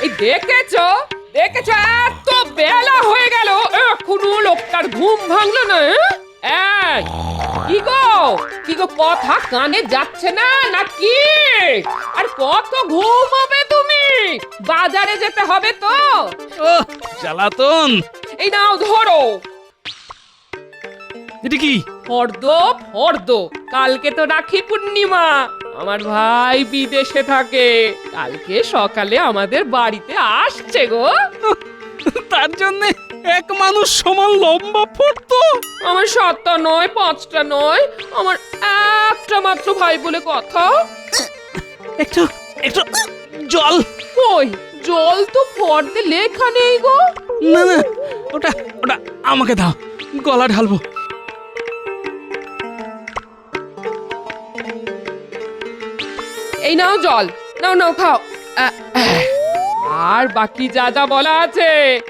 এই দেখেছো দেখেছো, এত বেলা হয়ে গেল এখনো লোকটার ঘুম ভাঙলো না। এই, কি গো কথা কানে যাচ্ছে না নাকি? আর কত ঘুমাবে তুমি? বাজারে যেতে হবে তো। জ্বালাতন। এই নাও ধরো। এটা কি? ফর্দ, কালকে তো রাখি পূর্ণিমা। আমার ভাই বিদেশে থাকে, কালকে সকালে আমাদের বাড়িতে আসছে গো। তার জন্য এক মানুষ সমান লম্বা ফটো। আমার 7টা নয় 5টা নয়, আমার একটা মাত্র ভাই বলে কথা। একটু একটু জল। কই জল তো ফর্দে লেখা নেই গো। না না, ওটা ওটা আমাকে দাও, গলা ঢালবো। এই নাও জল, নাও খাও। আর বাকি যা যা বলা আছে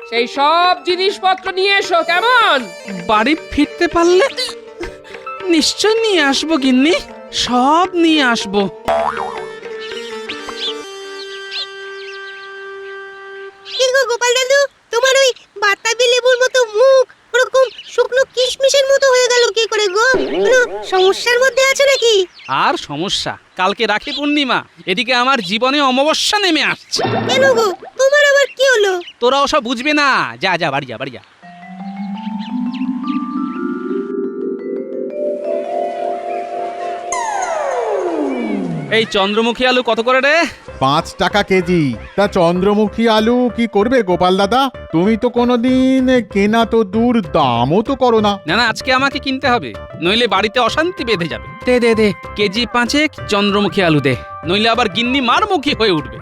সেই সব জিনিসপত্র নিয়ে এসো, কেমন? বাড়ি ফিরতে পারলে নিশ্চয় নিয়ে আসবো গিন্নি, সব নিয়ে আসবো। কি গো গোপাল দাদু, তোমার ওই বাতাবি লেবুর মতো মুখ ওরকম শুকনো কিশমিশের মতো হয়ে গেল কি করে গো? কোনো সমস্যার মধ্যে আছো নাকি? আর সমস্যা, কালকে রাখি পূর্ণিমা, এদিকে আমার জীবনে অমাবস্যা নেমে আসছে। কেন গো, তোমার আবার কি হলো? তোরা ওসব বুঝবে না, যা যা বাড়ি যা, বাড়ি যা। এই চন্দ্রমুখী আলু কত করে রে? 5 টাকা কেজি। তা চন্দ্রমুখী আলু কি করবে গোপাল দাদা? তুমি তো কোনোদিন কেনা তো দূর, দামও তো করো না। না না, আজকে আমাকে কিনতে হবে, নইলে বাড়িতে অশান্তি বেঁধে যাবে। দে দে দে, কেজি 5 চন্দ্রমুখী আলু দে, নইলে আবার গিন্নি মারমুখী হয়ে উঠবে।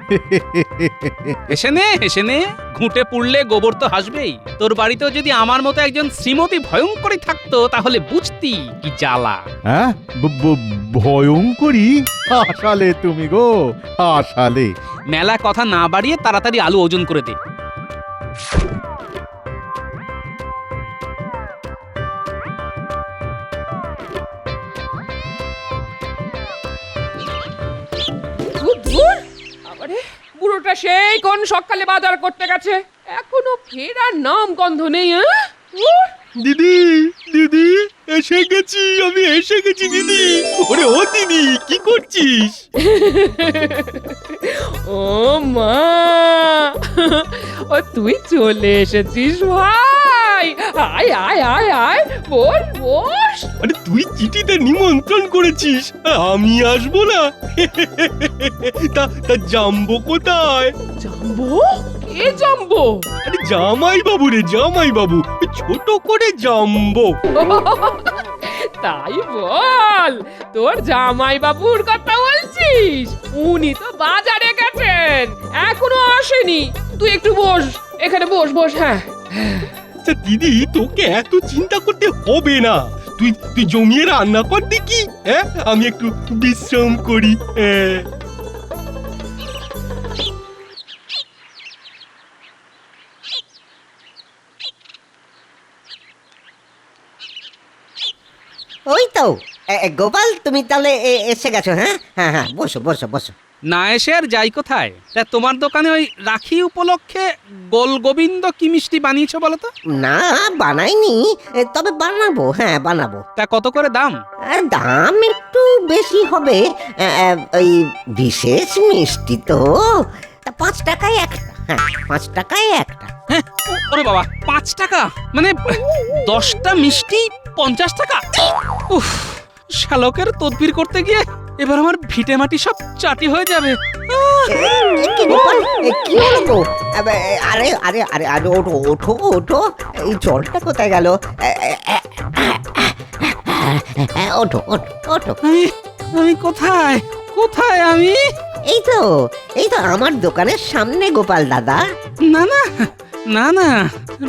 এসে নে, ঘুঁটে পুড়লে গোবর তো হাসবেই। তোর বাড়িতেও যদি আমার মতো একজন শ্রীমতী ভয়ঙ্করী থাকতো তাহলে বুঝতি কি জ্বালা। হ্যাঁ, ভয়ঙ্করী? হাসালে তুমি গো, হাসালে। মেলা কথা না বাড়িয়ে তাড়াতাড়ি আলু ওজন করে দে। ধুর, আবারে বুড়োটা সেই কোন সকালে বাজার করতে গেছে, এখনো ফেরার নাম গন্ধ নেই। দিদি দিদি এসে গেছি, আমি এসে গেছি দিদি। ওরে ও দিদি, কি করছিস? ও মা, ও তুই চলে এসেছিস ভাই। আয় আয় আয় আয়, বস বস। আরে তুই চিঠিতে নিমন্ত্রণ করেছিস, আমি আসবো না? তা জাম্বো কোথায়? জাম্বো? কে জাম্বো? আরে জামাই বাবু রে, জামাই বাবু, ছোট করে জাম্বো। তাই বল, তোর জামাই বাবুর কথা বলছিস? উনি তো বাজারে গেছেন, এখনো আসেনি। তুই একটু বস, এখানে বস বস। হ্যাঁ আচ্ছা দিদি, তোকে এত চিন্তা করতে হবে না। তুই জমিয়ে রান্না কর দেখি, হ্যাঁ আমি একটু বিশ্রাম করি। ওই তো গোপাল, তুমি তাহলে এসে গেছো? হ্যাঁ হ্যাঁ হ্যাঁ, বসো বসো বসো। না এসে আর যাই কোথায়? তা তোমার দোকানে ওই রাখি উপলক্ষে গোল গোবিন্দ কি মিষ্টি বানিয়েছো বলো তো? না বানাইনি, তবে বানাবো, হ্যাঁ বানাবো। তা কত করে দাম? দাম একটু বেশি হবে, ওই বিশেষ মিষ্টি তো, তা 5 টাকায় একটা। হ্যাঁ 5 টাকায় একটা। হ্যাঁ, ওরে বাবা, 5 টাকা? মানে 10টা মিষ্টি 50 টাকা? উফ, শালকের তদবির করতে গিয়ে এবার আমার ভিটে মাটি সব চাটি হয়ে যাবে। কি গোপাল, কি হলো গো? আরে আরে আরে আরে, ওঠো ওঠো ওঠো, এই জলটা কোথায় গেল? ওঠো ওঠো ওঠো। আমি কোথায় কোথায় আমি? এই তো আমার দোকানের সামনে গোপাল দাদা। না না না না,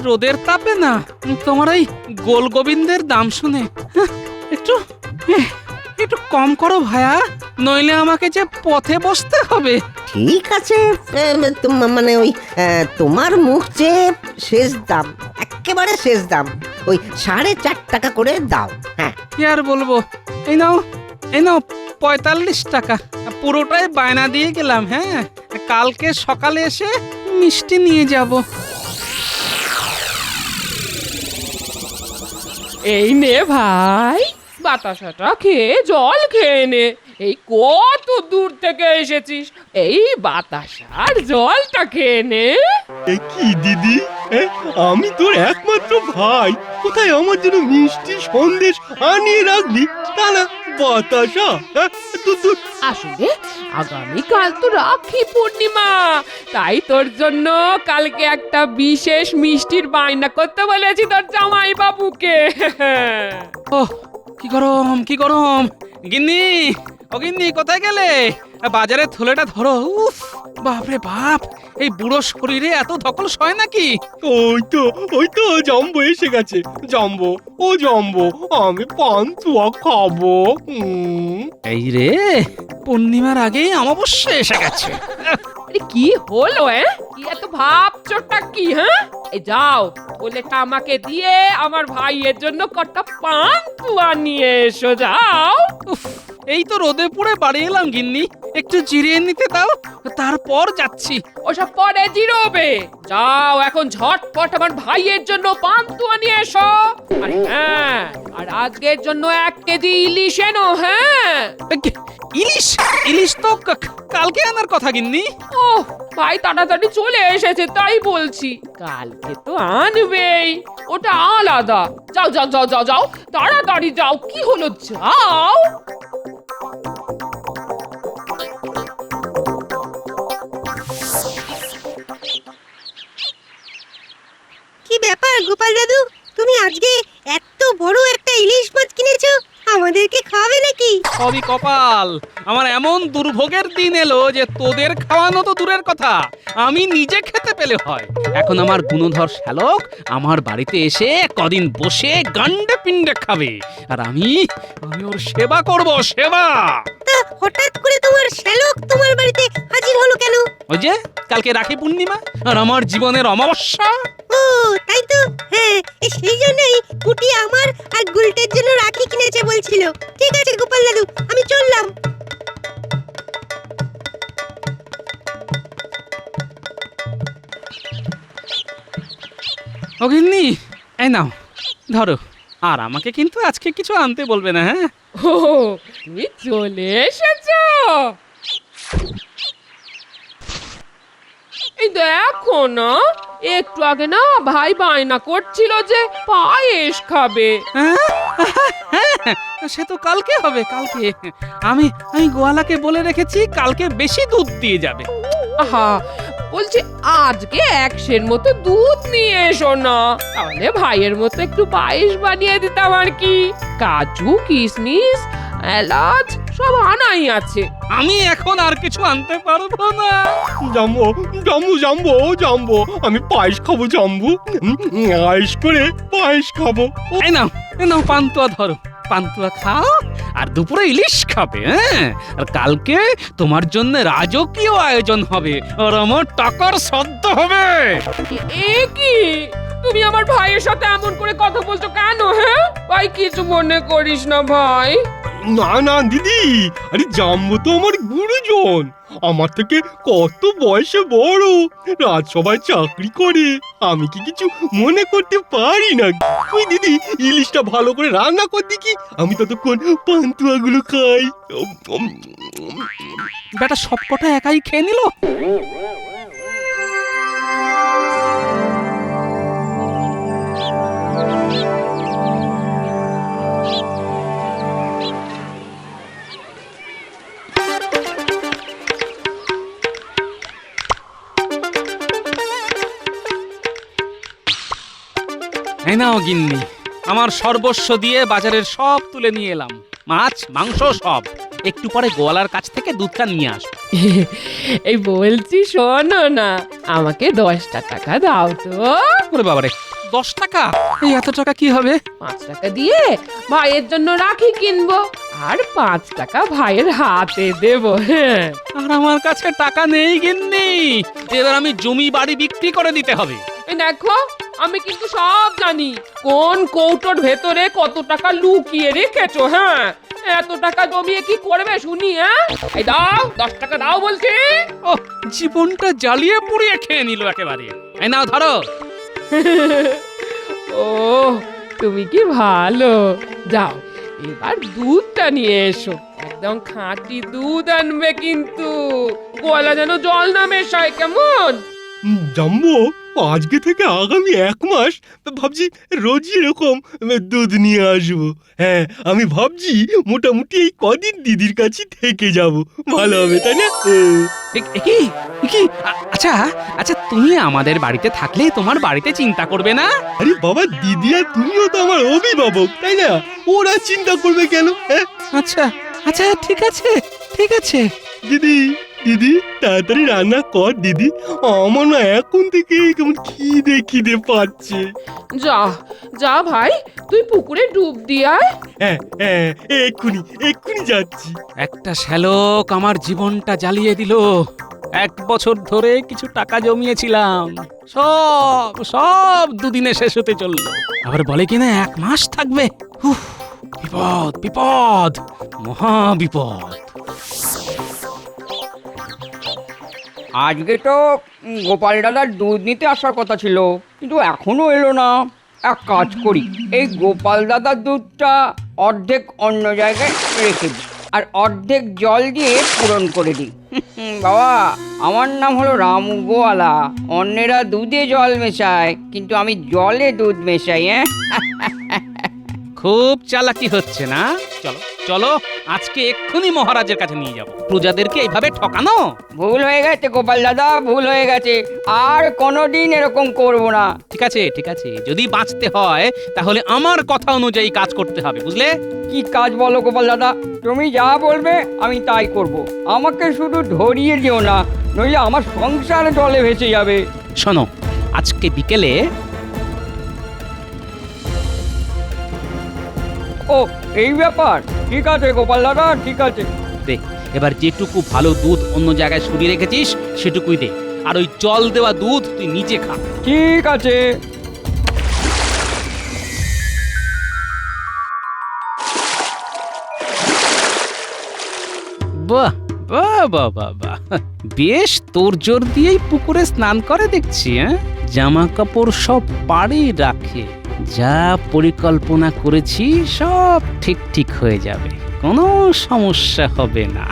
রোদের তাপে না, তোমার এই গোল গোবিন্দের দাম শুনে একটু একটু কম করো ভায়া, নইলে আমাকে যে পথে বসতে হবে। ঠিক আছে, মানে ওই তোমার মুখ যে শেষ দাম, একেবারে শেষ দাম, ওই 4.5 টাকা করে দাও। হ্যাঁ কি আর বলবো, এই নাও 45 টাকা, পুরোটাই বায়না দিয়ে গেলাম। হ্যাঁ, কালকে সকালে এসে মিষ্টি নিয়ে যাব। এই নে ভাই, বাতাসাটা খেয়ে জল খেয়ে নে। এই কত দূর থেকে এসেছিস, এই বাতাসার জলটা খেয়ে নে। এ কি দিদি, আমি তোর একমাত্র ভাই, কোথায় আমার জন্য মিষ্টি সন্দেশ আনিয়ে রাখবি, তা না বাতাসা। দূর। আসলে আগামীকাল তো রাখি পূর্ণিমা, তাই তোর জন্য কালকে একটা বিশেষ মিষ্টির বায়না করতে বলেছি তোর জামাই বাবুকে। ওহ, কি গরম কি গরম। গিন্নি, ও গিন্নি, কোথায় গেলে? বাজারে থলেটা ধরো। উফ, বাপরে বাপ, এই বুড়ো শরীরে এত ধকল সয় নাকি? ওই তো জাম্বো এসে গেছে। জাম্বো, ও জাম্বো, আমি পান্তুয়া খাবো। এই রে, পূর্ণিমার আগেই অমাবস্যা এসে গেছে। আরে কি হলো কি এত ভাবছোটা কি? হ্যাঁ, এই যাও, ওলেটা আমাকে দিয়ে আমার ভাইয়ের জন্য কটা পান্তুয়া নিয়ে এসো, যাও। উফ, এই তো রোদে পুড়ে বাড়ি এলাম গিন্নি, একটু জিরিয়ে নিতে দাও, তারপর যাচ্ছি। ওসব পরে জিরোবে, যাও এখন ঝটপট আমার ভাইয়ের জন্য পান্তুয়া নিয়ে এসো। আর হ্যাঁ, আর আজকের জন্য 1 কেজি ইলিশ এনো। হ্যাঁ, ইলিশ? ইলিশ তো কালকে আনার কথা গিন্নি। ও ভাই তাড়াতাড়ি চলে এসেছে তাই বলছি, কালকে তো আনবেই, ওটা আলাদা। যাও যাও যাও যাও যাও, তাড়াতাড়ি যাও, কি হলো, যাও। কি ব্যাপার গোপাল দাদু, তুমি আজকে এত বড় একটা ইলিশ মাছ কিনেছো, আমাদেরকে খাওয়াবে নাকি? সবই কপাল, আমার এমন দুর্ভোগের দিন এলো যে তোদের খাওয়ানো তো দূরের কথা, আমি নিজে খেতে পেলে হয়। এখন আমার গুণধর শ্যালক আমার বাড়িতে এসে কদিন বসে গান্ডে পিণ্ডে খাবে, আর আমি ওর সেবা করব, সেবা। তা হঠাৎ করে তোমার শ্যালক তোমার বাড়িতে হাজির হলো কেন? ওই যে কালকে রাখি পূর্ণিমা আর আমার জীবনের অমাবস্যা। ও তাই তো, হ্যাঁ, সেই জন্যই কুটি আমার আর গুলটের জন্য রাখি কিনেছে বলছিল। ঠিক আছে গোপাল দাদু, আমি চললাম। ও গিন্নি, এই নাও ধরো, আর আমাকে কিন্তু আজকে কিছু আনতে বলবে না, হ্যাঁ? ও তুমি চলে এসেছো, এই দেখো না, একটু আগে না ভাই বায়না করছিল যে পায়েস খাবে। হ্যাঁ? সে তো কালকে হবে, কালকে। আমি আমি গোয়ালাকে বলে রেখেছি কালকে বেশি দুধ দিয়ে যাবে। আহা, বলছি আজকে 100 মতো দুধ নিয়ে এসো না, তাহলে ভাইয়ের মতো একটু পায়েস বানিয়ে দিতাম আর কি। কাজু কিশমিশ এলাচ সব আনাই আছে। আমি এখন আর কিছু আনতে পারবো না। জাম্বো জাম্বো জাম্বো জাম্বো, আমি পায়েস খাবো জাম্বু, আয়েস করে পায়েস খাবো। এই নাও, এই নাও পান্তুয়া ধরো, পান্তুয়া খাও আর দুপুরে ইলিশ খাবে। হ্যাঁ, আর কালকে তোমার জন্য রাজকীয় আয়োজন হবে আর আমার টাকার শ্রাদ্ধ হবে। এ কি, তুমি আমার ভাইয়ের সাথে এমন করে কথা বলছো কেন? হ্যাঁ ভাই, কিছু মনে করিস না ভাই। না না দিদি, আরে জাম্বো তো আমার গুরুজন, আমার থেকে কত বয়সে বড়, রাজসভায় চাকরি করে, আমি কি কিছু মনে করতে পারি না? তুই দিদি ইলিশটা ভালো করে রান্না কর দেখি, আমি ততক্ষণ পান্তুয়াগুলো খাই। বেটা সবকটা একাই খেয়ে নিল। এই নাও গিন্নি, আমার সর্বস্ব দিয়ে বাজারের সব তুলে নিয়ে এলাম, মাছ মাংস সব। একটু পরে গোয়ালার কাছ থেকে দুধটা নিয়ে আসবো। এই বলছি শোনো না, আমাকে 10টা টাকা দাও তো। ওরে বাবারে, 10 টাকা? এই এত টাকা কি হবে? 5 টাকা দিয়ে ভাইয়ের জন্য রাখি কিনবো, আর 5 টাকা ভাইয়ের হাতে দেব। হ্যাঁ, আর আমার কাছে টাকা নেই গিন্নি, এবার আমি জমি বাড়ি বিক্রি করে দিতে হবে। এই দেখো, আমি কিন্তু সব জানি কোন কৌটোর ভেতরে কত টাকা লুকিয়ে রেখেছো। হ্যাঁ, এত টাকা জমিয়ে কি করবে শুনি? হ্যাঁ, এই দাও 10 টাকা দাও বলছি। ও জীবনটা জ্বালিয়ে পুড়িয়ে খেয়ে নিল একেবারে। এই নাও ধরো। ও তুমি কি ভালো। যাও এবার দুধটা নিয়ে এসো, একদম খাঁটি দুধ আনবে কিন্তু, গলা যেন জল না মেশায়, কেমন? জাম্বো, আজকে থেকে আগামী 1 মাস ভাবছি রোজই এরকম দুধ নিয়ে আসবো। হ্যাঁ, আমি ভাবছি মোটামুটি এই কদিন দিদির কাছে থেকে যাব, ভালো হবে তাই না? কি কি আচ্ছা আচ্ছা, তুমি আমাদের বাড়িতে থাকলে তোমার বাড়িতে চিন্তা করবে না? আরে বাবা, দিদি আর তুমিও তো আমার অভিভাবক তাই না? ওরা চিন্তা করবে কেন? হ্যাঁ আচ্ছা আচ্ছা, ঠিক আছে ঠিক আছে। দিদি, দিদি তাড়াতাড়ি রান্না কর দিদি, আমার না এখন থেকে কেমন খিদে পাচ্ছে। যা যা ভাই, তুই পুকুরে ডুব দিয়ে আয়। হ্যাঁ হ্যাঁ, এক্ষুনি যাচ্ছি। একটা শ্যালক আমার জীবনটা জ্বালিয়ে দিল। 1 বছর ধরে কিছু টাকা জমিয়েছিলাম, সব সব দুদিনে শেষ হতে চললো। আবার বলে কিনা 1 মাস থাকবে। উফ, বিপদ বিপদ, মহা বিপদ। আজকে তো গোপাল দাদার দুধ নিতে আসার কথা ছিল, কিন্তু এখনো এলো না। এক কাজ করি, এই গোপাল দাদার দুধটা অর্ধেক অন্য জায়গায় রেখে দিই আর অর্ধেক জল দিয়ে পূরণ করে দিই। বাবা, আমার নাম হলো রামু গোয়ালা। অন্যেরা দুধে জল মেশায়, কিন্তু আমি জলে দুধ মেশাই। হ্যাঁ, খুব চালাকি হচ্ছে না? চলো চলো, আজকে এক্ষুনি মহারাজের কাছে নিয়ে যাব। প্রজাদেরকে এইভাবে ঠকানো ভুল হয়ে গেছে গোপাল দাদা, ভুল হয়ে গেছে। আর কোনোদিন এরকম করব না। ঠিক আছে ঠিক আছে, যদি বাঁচতে হয় তাহলে আমার কথা অনুযায়ী কাজ করতে হবে, বুঝলে? কি কাজ বলো গোপাল দাদা? তুমি যা বলবে আমি তাই করব। আমাকে শুধু ধরিয়ে দিও না, নইলে আমার সংসার জলে ভেসে যাবে। শোনো, আজকে বিকেলে ও, এই ব্যাপার। ঠিক আছে গোপাল দাদা, ঠিক আছে। দে, এবার যেটুকু ভালো দুধ অন্য জায়গায় সরিয়ে রেখেছিস সেটুকুই দে, আর ওই জল দেওয়া দুধ তুই নিজে খা। ঠিক আছে। বাহ বাহ বাহ বাহ বাহ, বেশ তোর জোর দিয়েই পুকুরে স্নান করে দেখছি। হ্যাঁ, জামা কাপড় সব পাড়ে রাখে। যা পরিকল্পনা করেছি সব ঠিক ঠিক হয়ে যাবে, কোনো সমস্যা হবে না।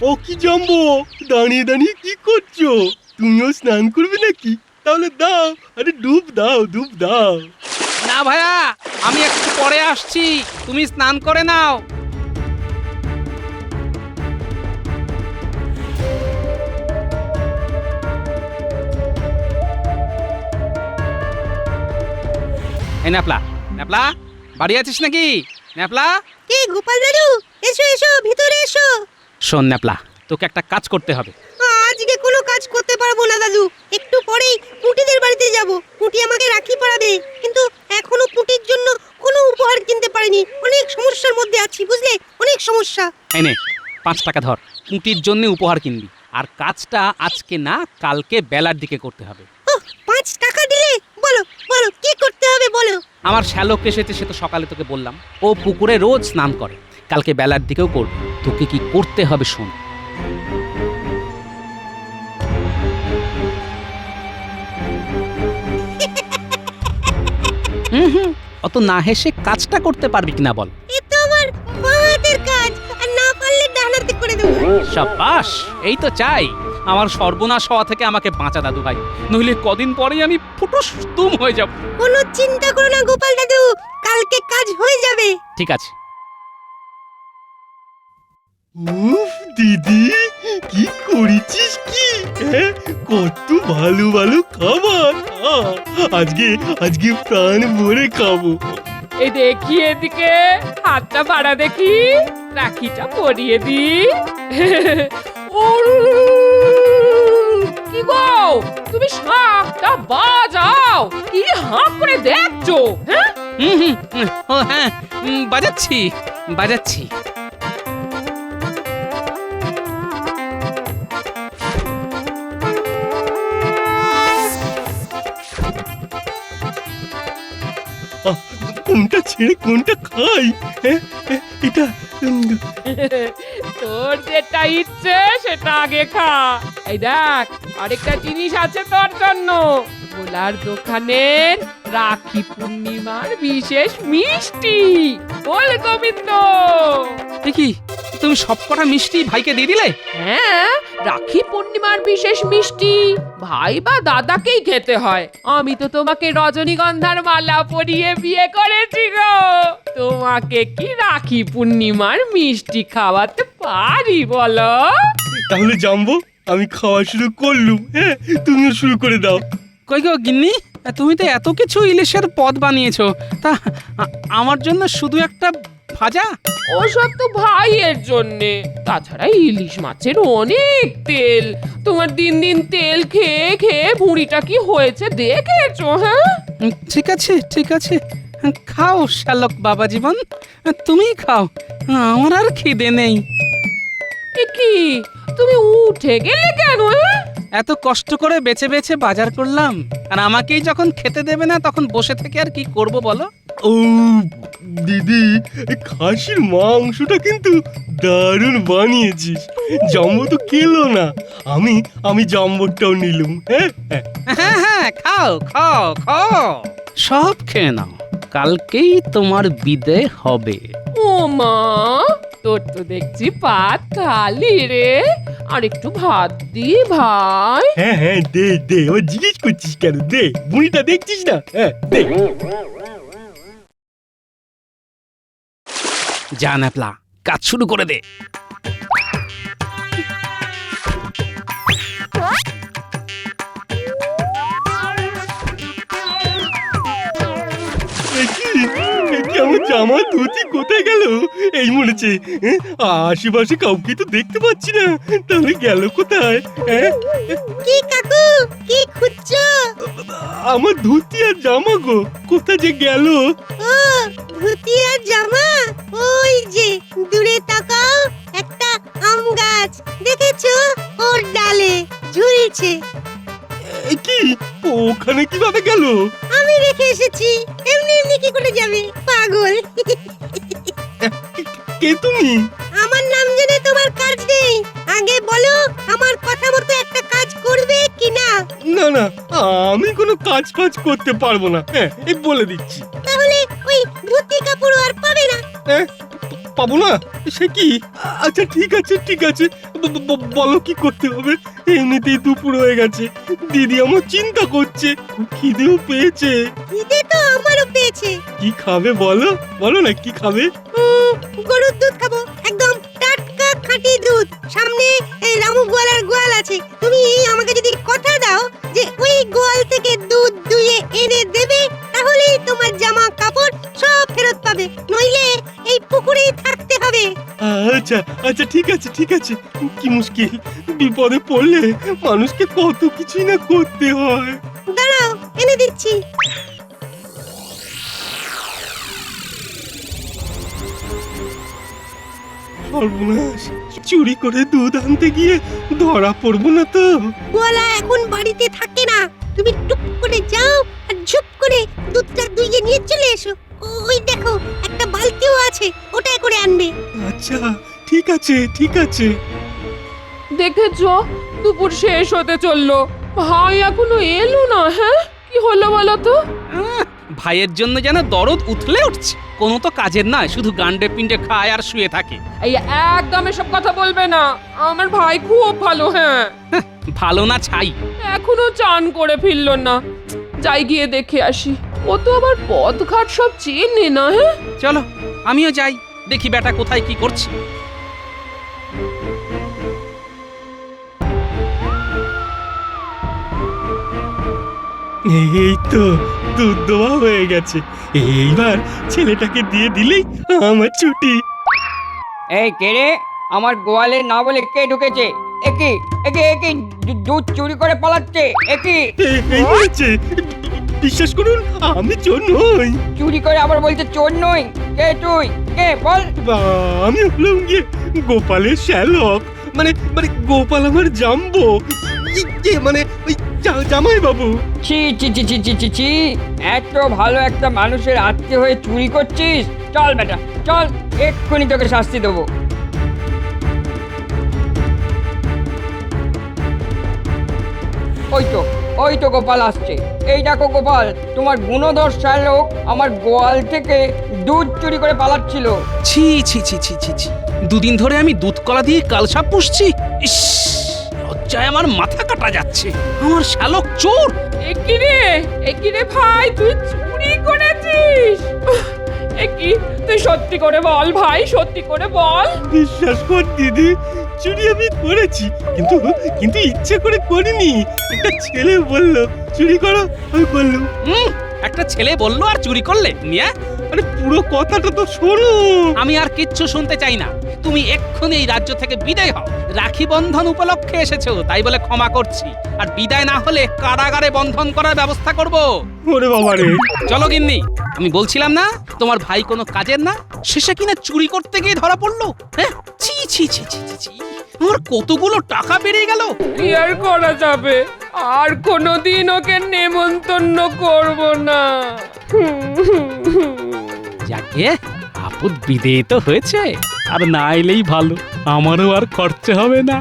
ও কি জাম্বো, দাঁড়িয়ে দাঁড়িয়ে কি করছো? তুমিও স্নান করবে নাকি? তাহলে দাও, আরে ডুব দাও, ডুব দাও। না ভাইয়া, আমি একটু পরে আসছি, তুমি স্নান করে নাও। এই ন্যাপলা, ন্যাপলা বাড়ি আছিস নাকি? ন্যাপলা, কে গোপাল দাদু? এসো এসো, ভিতরে এসো। শোন ন্যাপলা, তোকে একটা কাজ করতে হবে। আজকে কোনো কাজ করতে পারবো না দাদু, একটু পরেই পুটিদের বাড়িতে যাব। পুটি আমাকে রাখি পরাবে, কিন্তু এখনো পুটির জন্য কোনো উপহার কিনতে পারিনি। অনেক সমস্যার মধ্যে আছি, বুঝলে, অনেক সমস্যা। এই নে 5 টাকা ধর, কুটির জন্য উপহার কিনবি। আর কাজটা আজকে না, কালকে বেলার দিকে করতে হবে। ওহ, 5 টাকা দিলে? বলো বলো, কি করতে হবে বলো। আমার শ্যালক এসেছে, সে তো সকালে তোকে বললাম, ও পুকুরে রোজ স্নান করে, কালকে বেলার দিকেও করবে। তোকে কি করতে হবে শোন। অত না হেসে কাজটা করতে পারবি কিনা বল। এ তো আমার বাঁ হাতের কাজ, আর না পারলে ডান হাতে করে দেবো। সাবাস, এই তো চাই। আমার সর্বনাশ হওয়া থেকে আমাকে বাঁচা দাদু ভাই, নইলে কদিন পরেই আমি ফুটুস তুম হয়ে যাব। কোনো চিন্তা করো না গোপাল দাদু, কালকে কাজ হয়ে যাবে। ঠিক আছে। উফ দিদি, কি করেছিস কি? হ্যাঁ, কত ভালো ভালো খাবার। আজকে প্রাণ ভরে খাবো। এই দেখি এদিকে, হাতটা বাড়া দেখি, রাখিটা পরিয়ে দি। কি গো, তুমি শাকটা বাজাও, কি হাঁ করে দেখছো? হ্যাঁ, ও হ্যাঁ, বাজাচ্ছি বাজাচ্ছি। কোনটা ছেড়ে কোনটা খাই? হ্যাঁ, এটা তোর যেটা ইচ্ছে সেটা আগে খা। এই দেখ, আরেকটা জিনিস আছে তোর জন্য। ভোলার দোকানের রাখি পূর্ণিমার বিশেষ মিষ্টি বল গোবিন্দ। এ কি, তুমি সবকটা মিষ্টি ভাইকে দিয়ে দিলে? হ্যাঁ, রাখি পূর্ণিমার বিশেষ মিষ্টি ভাই বা দাদাকেই খেতে হয়। আমি তো তোমাকে রজনীগন্ধার মালা পরিয়ে বিয়ে করেছি গো। তোমাকে কি রাখি পূর্ণিমার মিষ্টি খাওয়াতে পারি বলো? তাহলে জানবো, আমি খাওয়া শুরু করলুম। হ্যাঁ, তুমিও শুরু করে দাও। কই গো গিন্নি, তুমি তো এত কিছু ইলিশের পদ বানিয়েছো, তা আমার জন্য শুধু একটা ভাজা? ওসব তো ভাইয়ের জন্যে। তাছাড়া ইলিশ মাছের অনেক তেল। তোমার দিন দিন তেল খেয়ে খেয়ে ভুঁড়িটা কি হয়েছে দেখেছো? হ্যাঁ, ঠিক আছে ঠিক আছে, খাও শ্যালক বাবা জীবন, তুমিই খাও, আমার আর খিদে নেই। এ কি, তুমি উঠে গেলে কেন? এত কষ্ট করে বেছে বেছে বাজার করলাম, আর আমাকেই যখন খেতে দেবে না তখন বসে থেকে আর কি করব বলো? ও দিদি, এই খাসির মাংসটা কিন্তু দারুণ বানিয়েছিস। জাম্বো তো খেলো না, আমি জাম্বোটাও নিলুম। হ্যাঁ হ্যাঁ, হ্যাঁ হ্যাঁ, খাও খাও খাও, সব খেয়ে নাও, কালকেই তোমার বিদে হবে। ও মা, তোর তো দেখছি পাত খালি রে। আর একটু ভাত দি ভাই। হ্যাঁ হ্যাঁ, দে দে, ও জিজ্ঞেস করছিস কেন? দে, বুড়িটা দেখছিস না? হ্যাঁ দে। যা ন্যাপলা, কাজ শুরু করে দে। আমার জামা ধুতি কোথায় গেল? এই মনেছে, আশেপাশে কাউকে তো দেখতে পাচ্ছি না, তাহলে গেল কোথায়? হ্যাঁ, কি কাকু, কি খুঁজছো? আমার ধুতি আর জামা গো, কোথায় যে গেল? ও, ধুতি আর জামা ওই যে দূরে তাকাও, একটা আম গাছ দেখেছো? ওর ডালে ঝুলছে। এ কি, ওখানে কিভাবে গেল? আমি রেখে এসেছি, এমনি এমনি কি করে যাবে পাগল? কে তুমি? আমার নাম জেনে তোমার কাজ নেই। আগে বলো, আমার কথা মতো একটা কাজ করবে কিনা? না না, আমি কোনো কাজ ফাজ করতে পারবো না। হ্যাঁ, এই বলে দিচ্ছি। তাহলে ওই ধুতি কাপড় আর পাবে না। হ্যাঁ, পাবো না? সে কি? আচ্ছা ঠিক আছে ঠিক আছে, বলো কি করতে হবে? এমনিতেই দুপুর হয়ে গেছে, দিদি আমার চিন্তা করছে, খুব খিদেও পেয়েছে। খিদে তো আমারও পেয়েছে। কি খাবে বলো, বলো না কি খাবে? গরুর দুধ খাবো, একদম টাটকা খাঁটি দুধ। সামনে এই রামু গোয়ালার গোয়াল আছে। তুমি আমাকে যদি কথা দাও যে ওই গোয়াল থেকে দুধ দুয়ে এনে দেবে, তাহলেই তোমার জামা কাপড় সব ফেরত পাবে, নইলে এই পুকুরেই থাকতে হবে। আচ্ছা আচ্ছা ঠিক আছে ঠিক আছে, কি মুশকিল, বিপদে পড়লে মানুষকে কত কিছুই না করতে হয়। দাঁড়াও, এনে দিচ্ছি। সর্বনাশ, চুরি করে দুধ আনতে গিয়ে ধরা পড়বো না তো? গোয়ালা এখন বাড়িতে থাকে না। তুমি টুক করে যাও আর ঝুপ করে দুধটা দুইয়ে নিয়ে চলে এসো। ওই দেখো, একটা বালতিও আছে, ওটাই করে আনবে। আচ্ছা ঠিক আছে ঠিক আছে। দেখেছো, দুপুর শেষ হতে চললো, ভাই এখনো এলো না। হ্যাঁ, কি হলো বলো তো? ভাইয়ের জন্য যেন দরদ উথলে উঠছে, কোনো তো কাজের নয়, শুধু গান্ডে পিন্ডে খায় আর শুয়ে থাকে। এই একদম এসব কথা বলবে না, আমার ভাই খুব ভালো। হ্যাঁ, ভালো না ছাই। এখনো চান করে ফিরলো না। যাই গিয়ে দেখে আসি, ও তো আবার পথঘাট সব চেনে না। হ্যাঁ, চলো আমিও যাই, দেখি বেটা কোথায় কি করছে। এই তো দুধ দেওয়া হয়ে গেছে, এইবার ছেলেটাকে দিয়ে দিলেই আমার ছুটি। এই কে রে? আমার গোয়ালে না বলে কে ঢুকেছে? একি একি একি দুধ চুরি করে পালাচ্ছে। একি এই হয়েছে, বিশ্বাস করুন আমি চোর নই। চুরি করে আবার বলছে চোর নই। কে তুই? কে বল? আমি হলাম গিয়ে গোপালের শ্যালক, মানে মানে গোপাল আমার জাম্বো। মানে ওই জামাই বাবু। ছি ছি ছি ছি ছি ছি ছি, এত ভালো একটা মানুষের আত্মীয় হয়ে চুরি করছিস? চল বেটা চল, এক্ষুনি তোকে শাস্তি দেবো। ওই তো গোপাল আসছে। এই দেখো গোপাল, তোমার গুণধর শ্যালক আমার গোয়াল থেকে দুধ চুরি করে পালাচ্ছিল। ছি ছি ছি ছি ছি ছি, দুদিন ধরে আমি দুধ কলা দিয়ে কালসাপ পুষছি। ইস, লজ্জায় আমার মাথা কাটা যাচ্ছে। আমার শালক চোর। একিরে ভাই, তুই চুরি করেছিস? একি, তুই সত্যি করে বল ভাই, সত্যি করে বল। বিশ্বাস কর দিদি, চুরি আমি করেছি, কিন্তু কিন্তু ইচ্ছে করে করিনি। একটা ছেলে বললো চুরি করো, আমি করলাম। একটা ছেলে বললো আর চুরি করলে? নিয়ে আরে পুরো কথাটা তো শোনো। আমি আর কিচ্ছু শুনতে চাই না। তুমি এক্ষুনি এই রাজ্য থেকে বিদায় হও। রাখি বন্ধন উপলক্ষে এসেছো তাই বলে ক্ষমা করছি, আর বিদায় না হলে কারাগারে বন্ধন করার ব্যবস্থা করব। ওরে বাবা রে। চলো গিন্নি, আমি বলছিলাম না তোমার ভাই কোনো কাজের না, শেষে কিনা চুরি করতে গিয়ে ধরা পড়লো। হ্যাঁ, ছি ছি ছি ছি ছি ছি, আমার কতগুলো টাকা বেরিয়ে গেল। কি আর করা যাবে, আর কোনোদিন ওকে নেমন্তন্ন করব না। যাকে আপদ বিদেয় তো হয়েছে, আর না এলেই ভালো, আমারও আর খরচা হবে না।